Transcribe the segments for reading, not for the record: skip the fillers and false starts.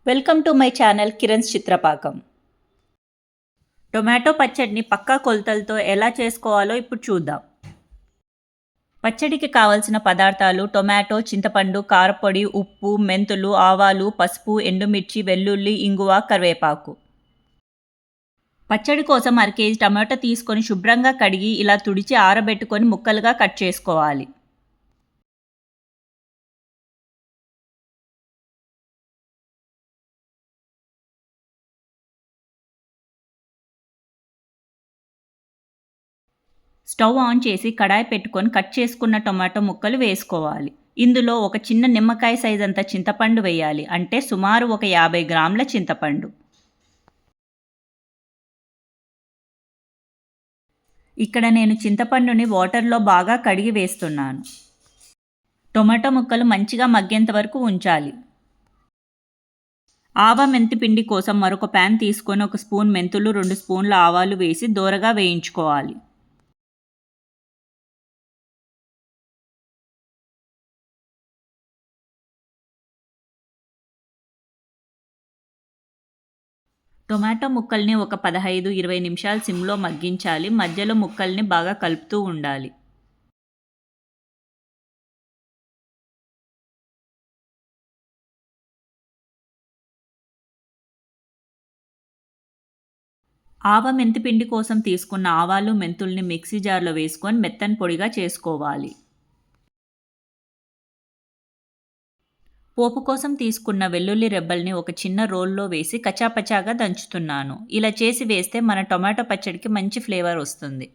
Welcome to my channel Kiran's చిత్రపాకం. Tomato పచ్చడిని పక్కా కొలతలతో ఎలా చేసుకోవాలో ఇప్పుడు చూద్దాం. పచ్చడికి కావలసిన పదార్థాలు: టొమాటో, చింతపండు, కారపొడి, ఉప్పు, మెంతులు, ఆవాలు, పసుపు, ఎండుమిర్చి, వెల్లుల్లి, ఇంగువ, కరివేపాకు. పచ్చడి కోసం అరకేజీ టమాటో తీసుకొని శుభ్రంగా కడిగి ఇలా తుడిచి ఆరబెట్టుకొని ముక్కలుగా కట్ చేసుకోవాలి. స్టవ్ ఆన్ చేసి కడాయి పెట్టుకొని కట్ చేసుకున్న టొమాటో ముక్కలు వేసుకోవాలి. ఇందులో ఒక చిన్న నిమ్మకాయ సైజ్ అంత చింతపండు వేయాలి. అంటే సుమారు ఒక 50 గ్రాముల చింతపండు. ఇక్కడ నేను చింతపండుని వాటర్లో బాగా కడిగి వేస్తున్నాను. టొమాటో ముక్కలు మంచిగా మగ్గేంత వరకు ఉంచాలి. ఆవ మెంతి పిండి కోసం మరొక ప్యాన్ తీసుకొని 1 స్పూన్ మెంతులు, 2 స్పూన్ల ఆవాలు వేసి దోరగా వేయించుకోవాలి. టొమాటో ముక్కల్ని ఒక 15-20 నిమిషాలు సిమ్లో మగ్గించాలి. మధ్యలో ముక్కల్ని బాగా కలుపుతూ ఉండాలి. ఆవ మెంతిపిండి కోసం తీసుకున్న ఆవాలు, మెంతుల్ని మిక్సీ జార్లో వేసుకొని మెత్తని పొడిగా చేసుకోవాలి. పోపు కోసం తీసుకున్న వెల్లుల్లి రెబ్బల్ని ఒక చిన్న రోల్లో వేసి కచాపచాగా దంచుతున్నాను. ఇలా చేసి వేస్తే మన టొమాటో పచ్చడికి మంచి ఫ్లేవర్ వస్తుంది.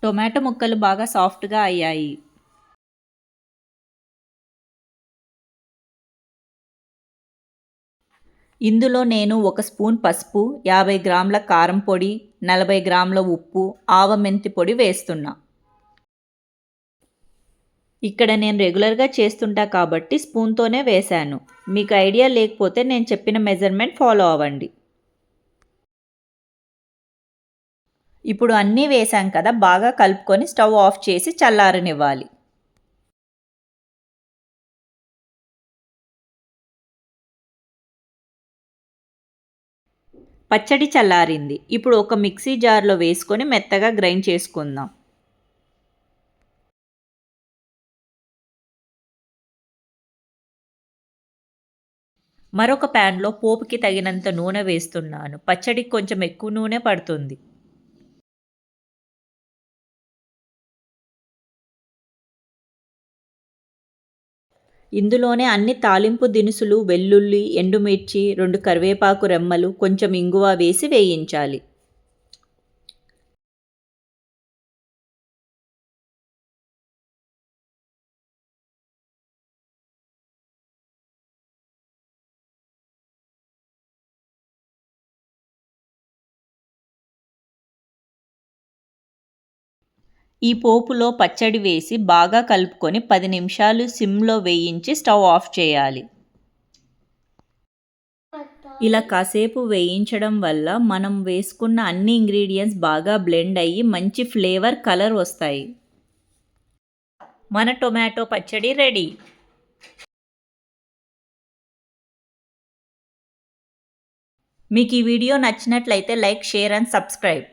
టొమాటో ముక్కలు బాగా సాఫ్ట్గా అయ్యాయి. ఇందులో నేను 1 స్పూన్ పసుపు, 50 గ్రాముల కారం పొడి, 40 గ్రాముల ఉప్పు, ఆవ మెంతి పొడి వేస్తున్నా. ఇక్కడ నేను రెగ్యులర్గా చేస్తుంటా కాబట్టి స్పూన్తోనే వేశాను. మీకు ఐడియా లేకపోతే నేను చెప్పిన మెజర్మెంట్ ఫాలో అవ్వండి. ఇప్పుడు అన్నీ వేసాం కదా, బాగా కలుపుకొని స్టవ్ ఆఫ్ చేసి చల్లారనివ్వాలి. పచ్చడి చల్లారింది. ఇప్పుడు ఒక మిక్సీ జార్లో వేసుకొని మెత్తగా గ్రైండ్ చేసుకుందాం. మరొక ప్యాన్లో పోపుకి తగినంత నూనె వేస్తున్నాను. పచ్చడికి కొంచెం ఎక్కువ నూనె పడుతుంది. ఇందులోనే అన్ని తాలింపు దినుసులు, వెల్లుల్లి, ఎండుమిర్చి, 2 కరివేపాకు రెమ్మలు, కొంచెం ఇంగువ వేసి వేయించాలి. ఈ పోపులో పచ్చడి వేసి బాగా కలుపుకొని 10 నిమిషాలు సిమ్లో వేయించి స్టవ్ ఆఫ్ చేయాలి. ఇలా కాసేపు వేయించడం వల్ల మనం వేసుకున్న అన్ని ఇంగ్రీడియంట్స్ బాగా బ్లెండ్ అయ్యి మంచి ఫ్లేవర్, కలర్ వస్తాయి. మన టొమాటో పచ్చడి రెడీ. మీకు ఈ వీడియో నచ్చినట్లయితే లైక్, షేర్ అండ్ సబ్స్క్రైబ్.